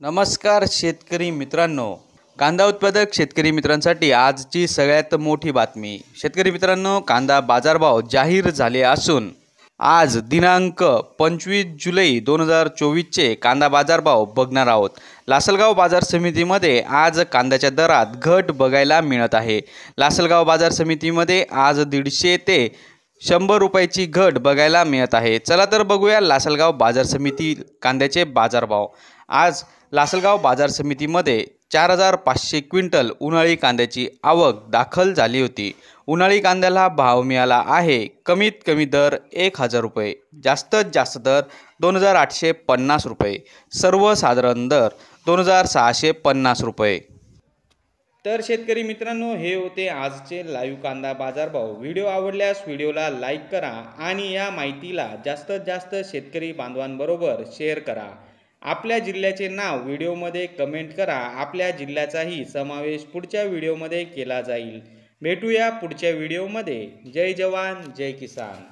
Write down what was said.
नमस्कार शेतकरी मित्रांनो, कांदा उत्पादक शेतकरी मित्रांसाठी आजची सगळ्यात मोठी बातमी। शेतकरी मित्रांनो, कांदा बाजारभाव जाहीर झाले असून आज दिनांक 25 जुलै 2024 चे कांदा बाजारभाव बघणार आहोत। लासलगाव बाजार समितीमध्ये आज कांद्याच्या दरात घट बघायला मिळत आहे। लासलगाव बाजार समितीमध्ये आज 150 ते 100 रुपयाची घट बघायला मिळत आहे। चला तर बघूया लासलगाव बाजार समिती कांद्याचे बाजारभाव। आज लासलगाव बाजार समितीमध्ये 4500 क्विंटल उन्हाळी कांद्याची आवक दाखल झाली होती। उन्हाळी कांद्याला भाव मिळाला आहे कमीत कमी दर 1000 रुपये, जास्तीत जास्त दर 2850 रुपये, सर्वसाधारण दर 2650 रुपये। तर शेतकरी मित्रांनो, हे होते आजचे लाईव्ह कांदा बाजारभाव। व्हिडिओ आवडल्यास व्हिडिओला लाईक करा आणि या माहितीला जास्तीत जास्त शेतकरी बांधवांबरोबर शेअर करा। आपल्या जिल्ह्याचे नाव व्हिडिओमध्ये कमेंट करा। आपल्या जिल्ह्याचाही समावेश पुढच्या व्हिडिओमध्ये केला जाईल। भेटूया पुढच्या व्हिडिओमध्ये। जय जवान जय किसान।